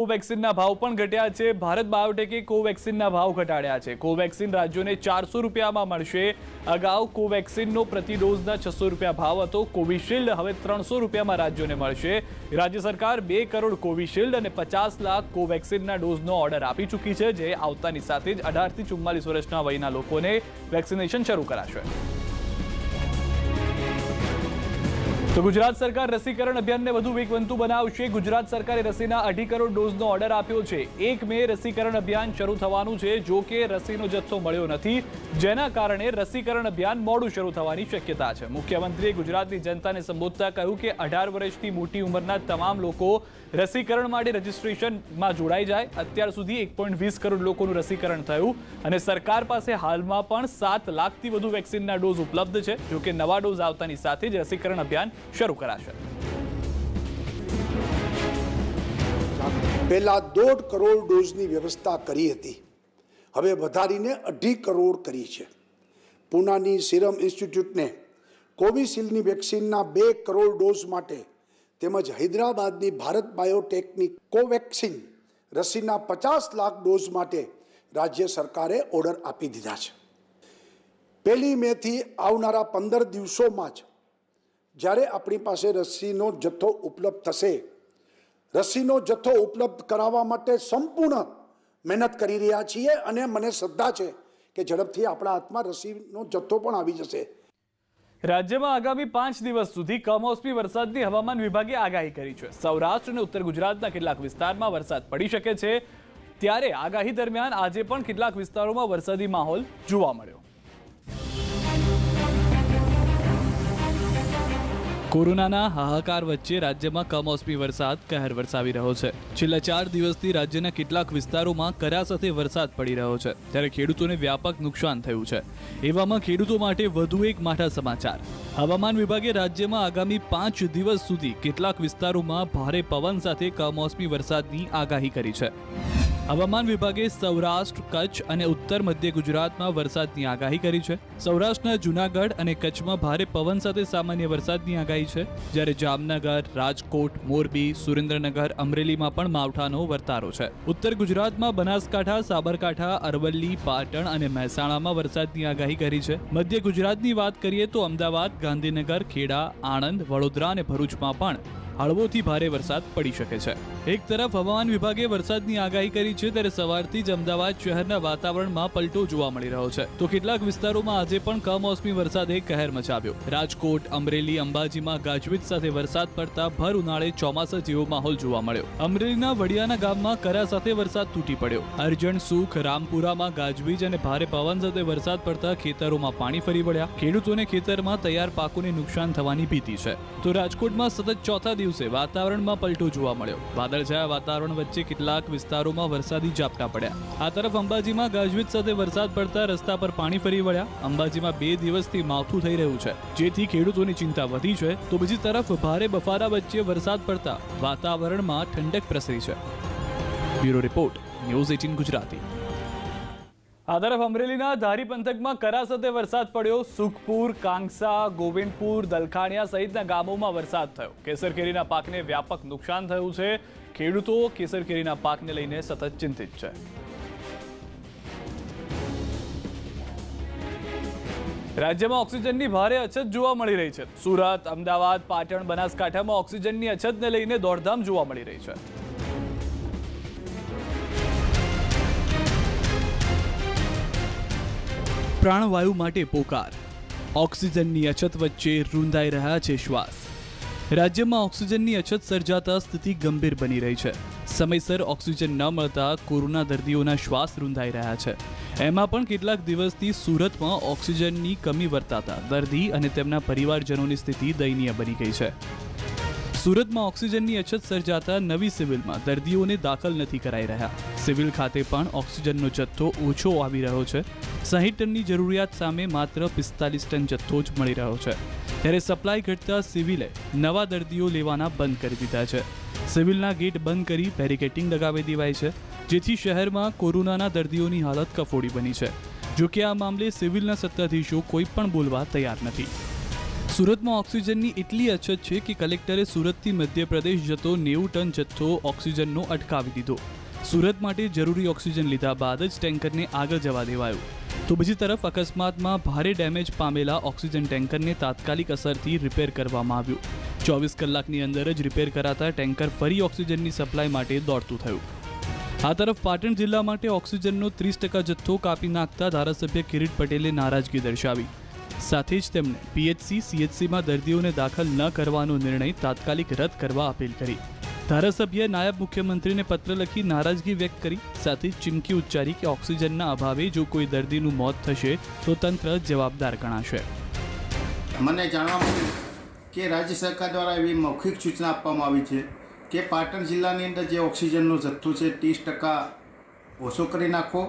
કોવેક્સિનના ભાવ પણ ઘટ્યા છે। ભારત બાયોટેકે કોવેક્સિનના ભાવ ઘટાડ્યા છે। કોવેક્સિન રાજ્યોને 400 રૂપિયામાં મળશે। અગાઉ કોવેક્સિનનો પ્રતિ ડોઝના 600 રૂપિયા ભાવ હતો। કોવિશિલ્ડ હવે 300 રૂપિયામાં રાજ્યોને મળશે। રાજ્ય સરકાર 2 કરોડ કોવિશિલ્ડ અને 50 લાખ કોવેક્સિનના ડોઝનો ઓર્ડર આપી ચૂકી છે, જે આવતાની સાથે જ 18 થી 44 વર્ષના વયના લોકોને વેક્સિનેશન શરૂ કરાશે। તો ગુજરાત સરકાર રસીકરણ અભિયાનને વધુ વેગવંતુ બનાવશે। ગુજરાત સરકારે રસીના 2.5 કરોડ ડોઝનો ઓર્ડર આપ્યો છે। 1 મે રસીકરણ અભિયાન શરૂ થવાનું છે। જો કે રસીનો જથ્થો મળ્યો નથી, જેના કારણે રસીકરણ અભિયાન મોડું શરૂ થવાની શક્યતા છે। મુખ્યમંત્રીએ ગુજરાતની જનતાને સંબોધતા કહ્યું કે 18 વર્ષથી મોટી ઉંમરના તમામ લોકો રસીકરણ માટે રજીસ્ટ્રેશનમાં જોડાઈ જાય। અત્યાર સુધી 1.20 કરોડ લોકોનું રસીકરણ થયું અને સરકાર પાસે હાલમાં પણ 7 લાખથી વધુ વેક્સિનના ડોઝ ઉપલબ્ધ છે। જો કે નવા ડોઝ આવતાની સાથે જ રસીકરણ અભિયાન શરૂ કરાશે। પહેલા 1.5 કરોડ ડોઝની વ્યવસ્થા કરી હતી, હવે વધારીને 2.5 કરોડ કરી છે। પૂનાની સિરમ ઇન્સ્ટિટ્યૂટને કોવિશિલ્ડની વેક્સિનના 2 કરોડ ડોઝ માટે તેમજ હૈદરાબાદની ભારત બાયોટેકની કોવેક્સિન રસીના 50 લાખ ડોઝ માટે રાજ્ય સરકારે ઓર્ડર આપી દીધા છે। 1 મેથી આવનારા 15 દિવસોમાં જ જ્યારે આપણી પાસે રસીનો જથ્થો ઉપલબ્ધ થશે, રસીનો જથ્થો ઉપલબ્ધ કરાવવા માટે સંપૂર્ણ મહેનત કરી રહ્યા છીએ અને મને શ્રદ્ધા છે કે ઝડપથી આપણા હાથમાં રસીનો જથ્થો પણ આવી જશે। રાજ્યમાં આગામી 5 દિવસ સુધી કમોસમી વરસાદની હવામાન વિભાગે આગાહી કરી છે। સૌરાષ્ટ્ર અને ઉત્તર ગુજરાતના કેટલાક વિસ્તારમાં વરસાદ પડી શકે છે, ત્યારે આગાહી દરમિયાન આજે પણ કેટલાક વિસ્તારોમાં વરસાદી માહોલ જોવા મળ્યો। કોરોનાના હાહાકાર વચ્ચે રાજ્યમાં કમોસમી વરસાદ કહેર વરસાવી રહ્યો છે। છેલ્લા 4 દિવસથી રાજ્યના કેટલાક વિસ્તારોમાં કરા સાથે વરસાદ પડી રહ્યો છે, ત્યારે ખેડૂતોને વ્યાપક નુકસાન થયું છે। એવામાં ખેડૂતો માટે વધુ એક માઠા સમાચાર। હવામાન વિભાગે રાજ્યમાં આગામી 5 દિવસ સુધી કેટલાક વિસ્તારોમાં ભારે પવન સાથે કમોસમી વરસાદની આગાહી કરી છે। હવામાન વિભાગે સૌરાષ્ટ્ર, કચ્છ અને ઉત્તર મધ્ય ગુજરાતમાં વરસાદની આગાહી કરી છે। સૌરાષ્ટ્રના જૂનાગઢ અને કચ્છમાં ભારે પવન સાથે સામાન્ય વરસાદની આગાહી છે, જ્યારે જામનગર, રાજકોટ, મોરબી, સુરેન્દ્રનગર, અમરેલીમાં પણ માવઠાનો વર્તારો છે। ઉત્તર ગુજરાતમાં બનાસકાંઠા, સાબરકાંઠા, અરવલ્લી, પાટણ અને મહેસાણામાં વરસાદની આગાહી કરી છે। મધ્ય ગુજરાતની વાત કરીએ તો અમદાવાદ, ગાંધીનગર, ખેડા, આણંદ, વડોદરા અને ભરૂચમાં પણ હળવોથી ભારે વરસાદ પડી શકે છે। એક તરફ હવામાન વિભાગે વરસાદની આગાહી કરી છે, ત્યારે સવારથી જ અમદાવાદ શહેરના વાતાવરણમાં પલટો જોવા મળી રહ્યો છે। તો કેટલાક વિસ્તારોમાં આજે પણ કમોસમી વરસાદે કહેર મચાવ્યો। રાજકોટ, અમરેલી, અંબાજીમાં ગાજવીજ સાથે વરસાદ પડતા ભર ઉનાળે ચોમાસા જેવો માહોલ જોવા મળ્યો। અમરેલીના વડિયાના ગામમાં કરા સાથે વરસાદ તૂટી પડ્યો। અરજણ, સુખ, રામપુરામાં ગાજવીજ અને ભારે પવન સાથે વરસાદ પડતા ખેતરોમાં પાણી ફરી વળ્યા। ખેડૂતોને ખેતરમાં તૈયાર પાકોને નુકસાન થવાની ભીતિ છે। તો રાજકોટમાં સતત ચોથા દિવસે વાતાવરણમાં પલટો જોવા મળ્યો। વાદળછાયા વાતાવરણ વચ્ચે કેટલાક વિસ્તારોમાં વરસાદી ઝાપટા પડ્યા। આ તરફ અંબાજીમાં ગાજવીજ સાથે વરસાદ પડતા રસ્તા પર પાણી ફરી વળ્યા। અંબાજીમાં 2 દિવસથી માવઠું થઈ રહ્યું છે, જેથી ખેડૂતોની ચિંતા વધી છે। તો બીજી તરફ ભારે બફારા વચ્ચે વરસાદ પડતા વાતાવરણમાં ઠંડક પ્રસરી છે। Bureau report, news 18 Gujarati. આ તરફ અમરેલીના ધારી પંથકમાં કરા સાથે વરસાદ પડ્યો। સુખપુર, કાંગસા, ગોવિંદપુર, દલખાણિયા સહિતના ગામોમાં વરસાદ થયો। કેસર કેરીના પાકને વ્યાપક નુકસાન થયું છે। ખેડૂતો કેસર કેરીના પાકને લઈને સતત ચિંતિત છે। રાજ્યમાં ઓક્સિજનની ભારે અછત જોવા મળી રહી છે। સુરત, અમદાવાદ, પાટણ, બનાસકાંઠામાં ઓક્સિજનની અછતને લઈને દોડધામ જોવા મળી રહી છે। પ્રાણવાયુ માટે પોકાર, ઓક્સિજનની અછત વચ્ચે રૂંધાઈ રહ્યા છે શ્વાસ। રાજ્યમાં ઓક્સિજનની અછત સર્જાતા સ્થિતિ ગંભીર બની રહી છે। સમયસર ઓક્સિજન ન મળતા કોરોના દર્દીઓના શ્વાસ રૂંધાઈ રહ્યા છે। એમાં પણ કેટલાક દિવસથી સુરતમાં ઓક્સિજનની કમી વર્તાતા દર્દી અને તેમના પરિવારજનોની સ્થિતિ દયનીય બની ગઈ છે। સુરતમાં ઓક્સિજનની અછત સર્જાતા નવી સિવિલમાં દર્દીઓને દાખલ નથી કરાઈ રહ્યા। સિવિલ ખાતે પણ ઓક્સિજનનો જથ્થો ઓછો આવી રહ્યો છે। 60 ટનની જરૂરિયાત સામે માત્ર 45 ટન જથ્થો જ મળી રહ્યો છે, ત્યારે સપ્લાય ઘટતા સિવિલે નવા દર્દીઓ લેવાના બંધ કરી દીધા છે। સિવિલના ગેટ બંધ કરી બેરિકેટિંગ લગાવી દેવાય છે, જેથી શહેરમાં કોરોનાના દર્દીઓની હાલત કફોડી બની છે। જો કે આ મામલે સિવિલના સત્તાધીશો કોઈ પણ બોલવા તૈયાર નથી। સુરતમાં ઓક્સિજનની એટલી અછત છે કે કલેક્ટરે સુરતથી મધ્યપ્રદેશ જતો 90 ટન જથ્થો ઓક્સિજનનો અટકાવી દીધો. સુરત માટે જરૂરી ઓક્સિજન લીધા બાદ જ ટેન્કરને આગળ જવા દેવાયું. તો બીજી તરફ અકસ્માતમાં ભારે ડેમેજ પામેલા ઓક્સિજન ટેન્કરને તાત્કાલિક અસરથી રિપેર કરવામાં આવ્યું. 24 કલાકની અંદર જ રિપેર કરાતા ટેન્કર ફરી ઓક્સિજનની સપ્લાય માટે દોડતું થયું. આ તરફ પાટણ જિલ્લા માટે ઓક્સિજનનો 30% જથ્થો કાપી નાખતા ધારાસભ્ય કિરીટ પટેલે નારાજગી દર્શાવી. સાથે જ તેમણે પીએચસી સીએચસીમાં દર્દીઓને દાખલ ન કરવાનો નિર્ણય તાત્કાલિક રદ કરવા અપીલ કરી. ધારાસભ્યએ નાયબ મુખ્યમંત્રીને પત્ર લખી નારાજગી વ્યક્ત કરી. સાથે જ ચીમકી ઉચ્ચારી કે ઓક્સિજનના અભાવે જો કોઈ દર્દીનું મોત થશે તો તંત્ર જવાબદાર ગણાશે. મને જાણવા મળ્યું કે રાજ્ય સરકાર દ્વારા એવી મૌખિક સૂચના આપવામાં આવી છે કે પાટણ જિલ્લાની અંદર જે ઓક્સિજનનો જથ્થો છે 30% ઓછો કરી નાખો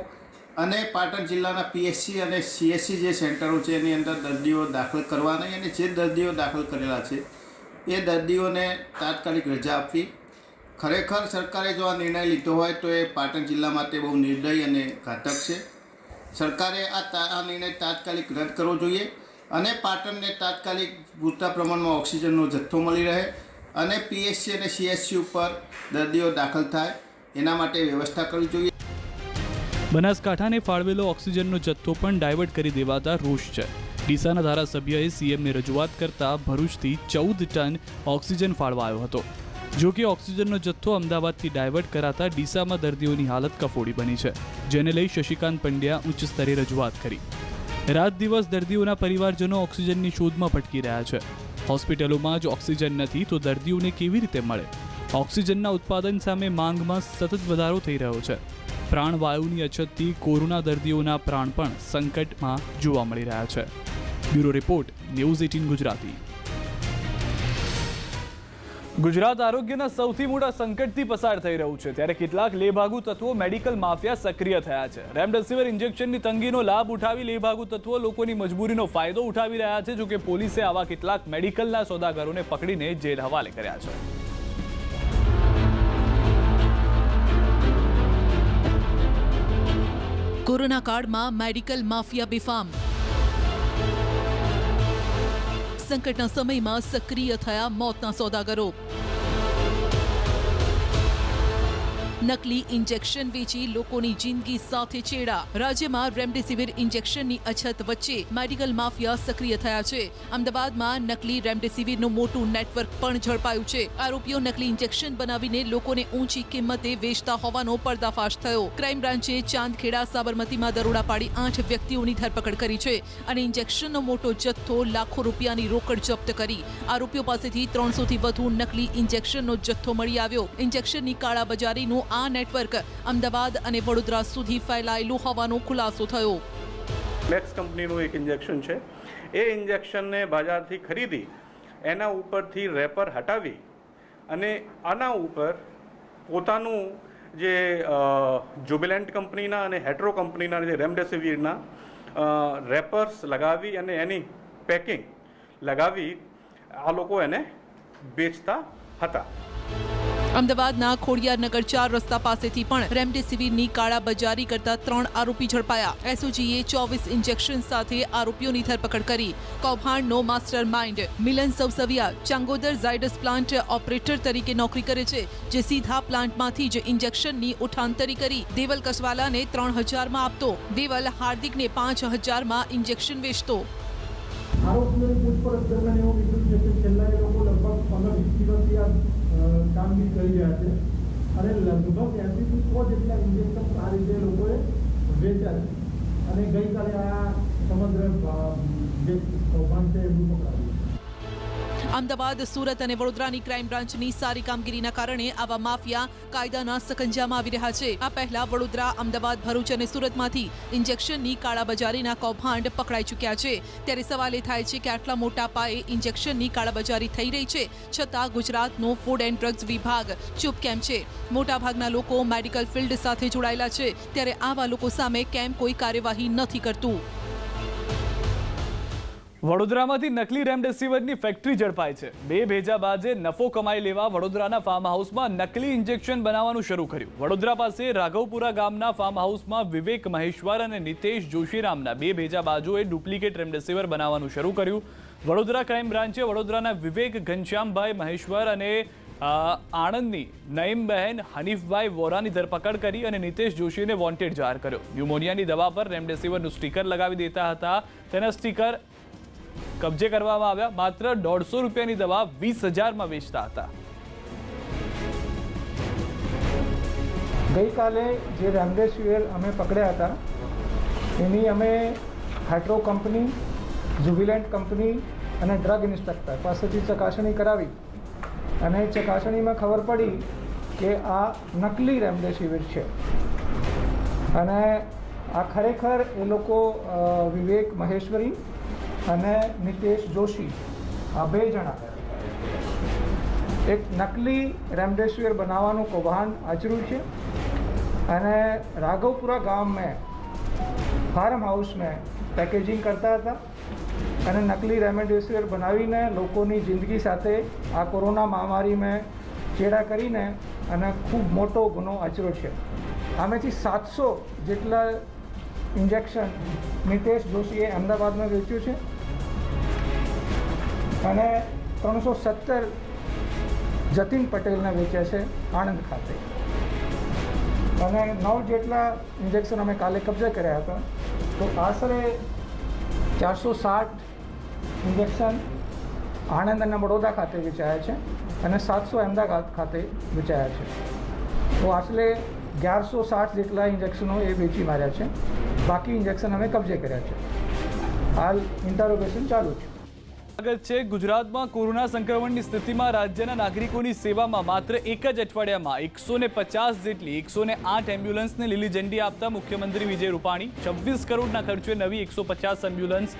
અને પાટણ જિલ્લાના પીએચસી અને સીએચસી જે સેન્ટરો છે એની અંદર દર્દીઓ દાખલ કરવા નહીં અને જે દર્દીઓ દાખલ કરેલા છે એ દર્દીઓને તાત્કાલિક રજા આપવી. ખરેખર સરકારે જો આ નિર્ણય લીધો હોય તો એ પાટણ જિલ્લા માટે બહુ નિર્દય અને ઘાતક છે. સરકારે આ નિર્ણય તાત્કાલિક રદ કરવો જોઈએ અને પાટણને તાત્કાલિક પૂરતા પ્રમાણમાં ઓક્સિજનનો જથ્થો મળી રહે અને પીએચસી અને સીએચસી ઉપર દર્દીઓ દાખલ થાય એના માટે વ્યવસ્થા કરવી જોઈએ. બનાસકાંઠાને ફાળવેલો ઓક્સિજનનો જથ્થો પણ ડાયવર્ટ કરી દેવાતા રોષ છે. ડીસાના ધારાસભ્યએ સીએમને રજૂઆત કરતા ભરૂચથી 14 ટન ઓક્સિજન ફાળવાયો હતો. જો કે ઓક્સિજનનો જથ્થો અમદાવાદથી ડાયવર્ટ કરાતા ડીસામાં દર્દીઓની હાલત કફોડી બની છે, જેને લઈ શશિકાંત પંડ્યા ઉચ્ચ સ્તરે રજૂઆત કરી. રાત દિવસ દર્દીઓના પરિવારજનો ઓક્સિજનની શોધમાં ભટકી રહ્યા છે. હોસ્પિટલોમાં જ ઓક્સિજન નથી તો દર્દીઓને કેવી રીતે મળે? ઓક્સિજનના ઉત્પાદન સામે માંગમાં સતત વધારો થઈ રહ્યો છે. પ્રાણવાયુની અછતથી કોરોના દર્દીઓના પ્રાણ પણ સંકટમાં જોવા મળી રહ્યા છે. Bureau report, news 18 Gujarati. Gujarat આરોગ્યના સૌથી મોટા સંકટથી પસાર થઈ રહ્યું છે, ત્યારે કેટલાક લેભાગુ તત્વો મેડિકલ માફિયા સક્રિય થયા છે. રેમડેસિવિર ઇન્જેક્શનની તંગીનો લાભ ઉઠાવી લેભાગુ તત્વો લોકોની મજબૂરીનો ફાયદો ઉઠાવી રહ્યા છે. જોકે પોલીસે આવા કેટલાક મેડિકલના સોદાગરોને પકડીને જેલ હવાલે કર્યા છે. કોરોના કાળમાં મેડિકલ માફિયા બેફામ. સંકટના સમયમાં સક્રિય થયા મોતના સોદાગરો. નકલી ઇન્જેક્શન વેચી લોકોની જિંદગી સાથે ચેડા. રાજ્યમાં રેમડેસિવિર ઇન્જેક્શનની અછત વચ્ચે મેડિકલ માફિયા સક્રિય થયા છે. અમદાવાદમાં નકલી રેમડેસિવિરનું મોટું નેટવર્ક પણ ઝડપાયું છે. આરોપીઓ નકલી ઇન્જેક્શન બનાવીને લોકોને ઊંચી કિંમતે વેચતા હોવાનો પર્દાફાશ થયો. ક્રાઇમ બ્રાન્ચે ચાંદખેડા સાબરમતીમાં દરોડા પાડી 8 વ્યક્તિઓની ધરપકડ કરી છે અને ઇન્જેક્શનનો મોટો જથ્થો લાખો રૂપિયાની રોકડ જપ્ત કરી. આરોપીઓ પાસેથી 300 થી વધુ નકલી ઇન્જેક્શનનો જથ્થો મળી આવ્યો. ઇન્જેક્શનની કાળાબજારીનું આ નેટવર્ક અમદાવાદ અને વડોદરા સુધી ફેલાયેલું હોવાનો ખુલાસો થયો. મેક્સ કંપનીનું એક ઇન્જેક્શન છે. એ ઇન્જેક્શનને બજારથી ખરીદી એના ઉપરથી રેપર હટાવી અને આના ઉપર પોતાનું જે જુબિલેન્ટ કંપનીના અને હેટ્રો કંપનીના જે રેમડેસિવિરના રેપર્સ લગાવી અને એની પેકિંગ લગાવી આ લોકો એને વેચતા હતા. અમદાવાદના ખોડિયારનગર 4 રસ્તા પાસેથી પણ રેમડેસિવિરની કાળાબજારી કરતા 3 આરોપી ઝડપાયા. એસઓજીએ 24 ઇન્જેક્શન સાથે આરોપીઓની ધરપકડ કરી. કૌભાંડનો માસ્ટર માઇન્ડ મિલન સવસવિયા ચાંગોદર ઝાયડસ પ્લાન્ટ ઓપરેટર તરીકે નોકરી કરે છે, જે સીધા પ્લાન્ટમાંથી જ ઇન્જેક્શનની ઉઠાંતરી કરી દેવલ કસવાલાને 3000માં આપતો. દેવલ હાર્દિકને 5000માં ઇન્જેક્શન વેચતો. આરોપીઓની પૂછપરછ દરમિયાન એવું કીધું છે કે છેલ્લા એ લોકો લગભગ 15-20 દિવસથી આ કામગીરી કરી રહ્યા છે અને લગભગ 80 થી 100 જેટલા ઇન્જેક્શન આ રીતે લોકોએ વેચ્યા છે અને ગઈકાલે આ સમગ્ર જે કૌભાંડ છે એનું પકડાયું. અમદાવાદ, સુરત અને વડોદરાની ક્રાઇમ બ્રાન્ચની સારી કામગીરીના કારણે આવા માફિયા કાયદાના સકંજામાં આવી રહ્યા છે. આ પહેલા વડોદરા, અમદાવાદ, ભરૂચ અને સુરતમાંથી ઇન્જેક્શનની કાળાબજારીના કૌભાંડ પકડાઈ ચૂક્યા છે. ત્યારે સવાલ એ થાય છે કે આટલા મોટા પાયે ઇન્જેક્શનની કાળાબજારી થઈ રહી છે, છતાં ગુજરાતનો ફૂડ એન્ડ ડ્રગ્સ વિભાગ ચૂપ કેમ છે? મોટાભાગના લોકો મેડિકલ ફિલ્ડ સાથે જોડાયેલા છે, ત્યારે આવા લોકો સામે કેમ કોઈ કાર્યવાહી નથી કરતું? વડોદરામાંથી નકલી રેમડેસિવિરની ફેક્ટરી ઝડપાઈ છે. 2 ભેજાબાજે નફો કમાઈ લેવા વડોદરાના ફાર્મ હાઉસમાં નકલી ઇન્જેક્શન બનાવવાનું શરૂ કર્યું. વડોદરા પાસે રાઘવપુરા ગામના ફાર્મ હાઉસમાં વિવેક મહેશ્વર અને નિતેશ જોશી નામના 2 ભેજાબાજોએ ડુપ્લિકેટ રેમડેસિવિર બનાવવાનું શરૂ કર્યું. વડોદરા ક્રાઇમ બ્રાન્ચે વડોદરાના વિવેક ઘનશ્યામભાઈ મહેશ્વર અને આણંદની નઈમબહેન હનીફભાઈ વોરાની ધરપકડ કરી અને નિતેશ જોશીને વોન્ટેડ જાહેર કર્યો. ન્યુમોનિયાની દવા પર રેમડેસિવિરનું સ્ટીકર લગાવી દેતા હતા. તેના સ્ટીકર કબજે કરવામાં આવ્યા. માત્ર 150 રૂપિયાની દવા 20,000માં વેચતા હતા. ગઈકાલે જે રેમડેસિવિર અમે પકડ્યા હતા એની અમે હાઇડ્રો કંપની, જુબિલન્ટ કંપની અને ડ્રગ ઇન્સ્પેક્ટર પાસેથી ચકાસણી કરાવી અને ચકાસણીમાં ખબર પડી કે આ નકલી રેમડેસિવિર છે અને આ ખરેખર એ લોકો વિવેક મહેશ્વરી અને નિતેશ જોશી આ 2 જણા એક નકલી રેમડેસિવિર બનાવવાનું કૌભાંડ આચર્યું છે અને રાઘવપુરા ગામ में फार्म हाउस में पैकेजिंग करता હતા અને નકલી રેમડેસિવિર બનાવીને લોકોની જિંદગી સાથે આ કોરોના મહામારીમાં ચેડા કરીને અને ખૂબ મોટો ગુનો આચર્યો છે. આમાંથી 700 જેટલા ઇન્જેક્શન નિતેશ જોશીએ અમદાવાદમાં વેચ્યું છે અને 317 જતીન પટેલને વેચ્યા છે આણંદ ખાતે અને 9 જેટલા ઇન્જેક્શન અમે કાલે કબજે કર્યા હતા. તો આશરે 460 ઇન્જેક્શન આણંદ અને વડોદરા ખાતે વેચાયા છે અને 700 અમદાવાદ ખાતે વેચાયા છે. તો આશરે 1160 જેટલા ઇન્જેક્શનો એ વેચી માર્યા છે. બાકી ઇન્જેક્શન અમે કબજે કર્યા છે. હાલ ઇન્ટરોગેશન ચાલુ છે. સ્વાગત છે. ગુજરાતમાં કોરોના સંક્રમણની સ્થિતિમાં રાજ્યના નાગરિકોની સેવામાં માત્ર એક જ અઠવાડિયામાં 150 જેટલી 108 એમ્બ્યુલન્સને લીલી ઝંડી આપતા મુખ્યમંત્રી વિજય રૂપાણી 26 કરોડના ખર્ચે નવી 150 એમ્બ્યુલન્સ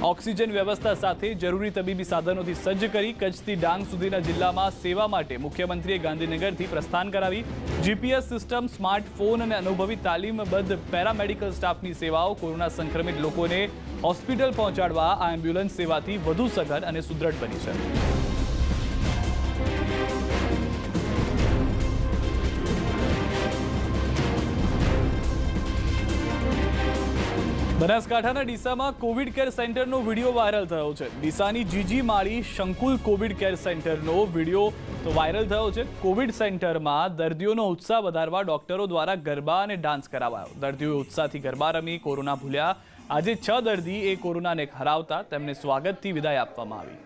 ઓક્સિજન વ્યવસ્થા સાથે જરૂરી તબીબી સાધનોથી સજ્જ કરી કચ્છથી ડાંગ સુધીના જિલ્લામાં સેવા માટે મુખ્યમંત્રીએ ગાંધીનગરથી પ્રસ્થાન કરાવી. જીપીએસ સિસ્ટમ, સ્માર્ટફોન અને અનુભવી તાલીમબદ્ધ પેરામેડિકલ સ્ટાફની સેવાઓ કોરોના સંક્રમિત લોકોને હોસ્પિટલ પહોંચાડવા આ એમ્બ્યુલન્સ સેવાથી વધુ સઘન અને સુદૃઢ બની છે. બનાસકાંઠાના ડીસામાં કોવિડ કેર સેન્ટરનો વિડીયો વાયરલ થયો છે. ડીસાની જીજી માળી શંકુલ કોવિડ કેર સેન્ટરનો વિડીયો તો વાયરલ થયો છે. કોવિડ સેન્ટરમાં દર્દીઓનો ઉત્સાહ વધારવા ડોક્ટરો દ્વારા ગરબા અને ડાન્સ કરાવાયો. દર્દીઓએ ઉત્સાહથી ગરબા રમી કોરોના ભૂલ્યા. આજે 6 દર્દી એ કોરોનાને હરાવતા તેમને સ્વાગતથી વિદાય આપવામાં આવી.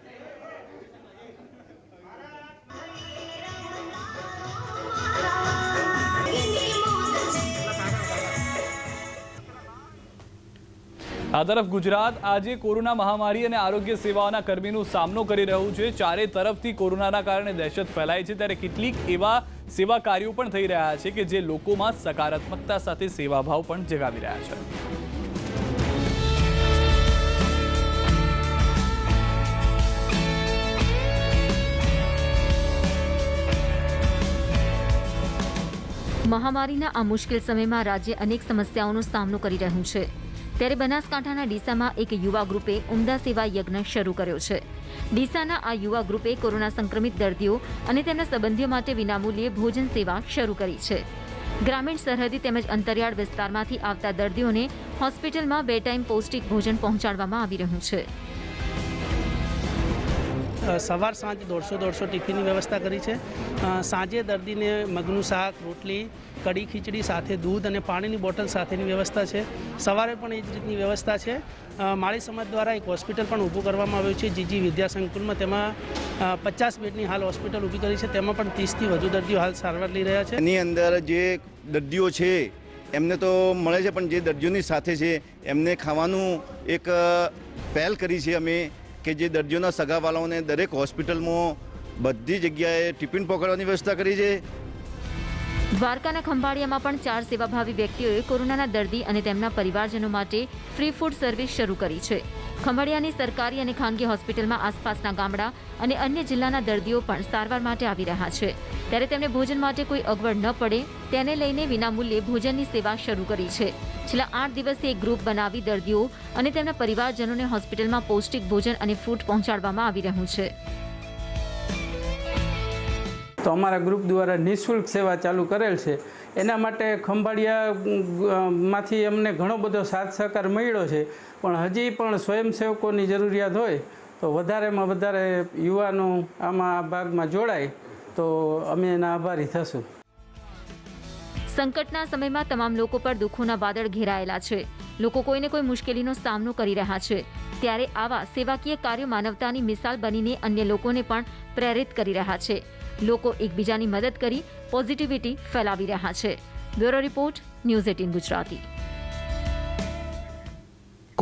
આ તરફ ગુજરાત આજે કોરોના મહામારી અને આરોગ્ય સેવાઓના કર્મીનો સામનો કરી રહ્યું છે. ચારે તરફથી કોરોનાના કારણે દહેશત ફેલાય છે ત્યારે કેટલીક એવા સેવા કાર્યો પણ થઈ રહ્યા છે કે જે લોકોમાં સકારાત્મકતા સાથે સેવાભાવ પણ જગાવી રહ્યા છે. મહામારીના આ મુશ્કેલ સમયમાં રાજ્ય અનેક સમસ્યાઓનો સામનો કરી રહ્યું છે. ત્યારે બનાસકાંઠાના ડીસામાં એક યુવા ગ્રુપે ઉમદા સેવા યજ્ઞ શરૂ કર્યો છે. ડીસાના આ યુવા ગ્રુપે કોરોના સંક્રમિત દર્દીઓ અને તેમના સંબંધીઓ માટે વિનામૂલ્યે ભોજન સેવા શરૂ કરી છે. ગ્રામીણ, સરહદી તેમજ અંતરિયાળ વિસ્તારમાંથી આવતા દર્દીઓને હોસ્પિટલમાં 2 ટાઈમ પૌષ્ટિક ભોજન પહોંચાડવામાં આવી રહ્યું છે. સવાર સાંજ 150 ટિફિનની વ્યવસ્થા કરી છે. સાંજે દર્દીને મગનું શાક, રોટલી, કઢી ખીચડી સાથે દૂધ અને પાણીની બોટલ સાથેની વ્યવસ્થા છે. સવારે પણ એ જ રીતની વ્યવસ્થા છે. માળી સમાજ દ્વારા એક હોસ્પિટલ પણ ઊભું કરવામાં આવ્યું છે જીજી વિદ્યા સંકુલમાં. તેમાં 50 બેડની હાલ હોસ્પિટલ ઊભી કરી છે. તેમાં પણ 30થી વધુ દર્દીઓ હાલ સારવાર લઈ રહ્યા છે. એની અંદર જે દર્દીઓ છે એમને તો મળે છે, પણ જે દર્દીઓની સાથે છે એમને ખાવાનું એક પહેલ કરી છે અમે કે જે દર્દીઓના સગાવાલાઓને દરેક હોસ્પિટલમાં બધી જગ્યાએ ટિફિન પહોંચાડવાની વ્યવસ્થા કરી છે. દ્વારકાના ખંભાળિયામાં પણ 4 સેવાભાવી વ્યક્તિઓએ કોરોનાના દર્દી અને તેમના પરિવારજનો માટે ફ્રી ફૂડ સર્વિસ શરૂ કરી છે. ખંભાળિયાની સરકારી અને ખાનગી હોસ્પિટલમાં આસપાસના ગામડા અને અન્ય જિલ્લાના દર્દીઓ પણ સારવાર માટે આવી રહ્યા છે, ત્યારે તેમને ભોજન માટે કોઈ અગવડ ન પડે તેને લઈને વિનામૂલ્યે ભોજનની સેવા શરૂ કરી છે. છેલ્લા 8 દિવસથી એક ગ્રુપ બનાવી દર્દીઓ અને તેમના પરિવારજનોને હોસ્પિટલમાં પૌષ્ટિક ભોજન અને ફ્રૂટ પહોંચાડવામાં આવી રહ્યું છે. તો અમારા ગ્રુપ દ્વારા નિઃશુલ્ક સેવા ચાલુ કરેલ છે. એના માટે ખંભાળિયામાંથી અમને ઘણો બધો સાથ સહકાર મળ્યો છે, પણ હજી પણ સ્વયંસેવકોની જરૂરિયાત હોય તો વધારેમાં વધારે યુવાનો આમાં આ ભાગમાં જોડાય તો અમે એના આભારી થશું. સંકટના સમયમાં તમામ લોકો પર દુઃખોના વાદળ ઘેરાયેલા છે. લોકો કોઈને કોઈ મુશ્કેલીનો સામનો કરી રહ્યા છે, ત્યારે આવા સેવાકીય કાર્યો માનવતાની મિસાલ બનીને અન્ય લોકોને પણ પ્રેરિત કરી રહ્યા છે. લોકો એકબીજાની મદદ કરી પોઝિટિવિટી ફેલાવી રહ્યા છે. Bureau report, news 18 Gujarati.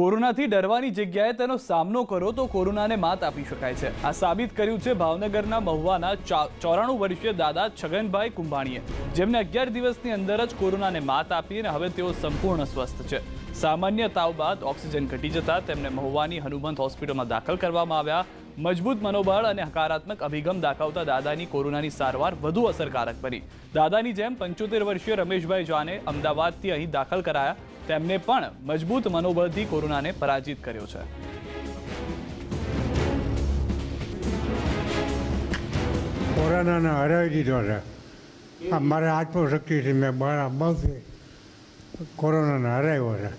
કોરોનાથી ડરવાની જગ્યાએ તેનો સામનો કરો તો કોરોનાને માત આપી શકાય છે. આ સાબિત કર્યું છે ભાવનગરના મહુવાના 94 વર્ષીય દાદા છગનભાઈ કુંભાણીએ, જેમને 11 દિવસની અંદર જ કોરોનાને માત આપી અને હવે તેઓ સંપૂર્ણ સ્વસ્થ છે. સામાન્ય તાવ બાદ ઓક્સિજન ઘટી જતા તેમને મહુવાની હનુમંત હોસ્પિટલમાં દાખલ કરવામાં આવ્યા. મજબૂત મનોબળ અને હકારાત્મક અભિગમ દાખવતા દાદાની કોરોનાની સારવાર વધુ અસરકારક બની. દાદાની જેમ 75 વર્ષીય રમેશભાઈ જાને અમદાવાદથી અહીં દાખલ કરાયા. તેમને પણ મજબૂત મનોબળથી કોરોનાને પરાજિત કર્યો છે. કોરોનાને હરાવી દીધો છે. મારે આત્મશક્તિથી મેં બહુ કોરોનાને હરાવ્યો છે.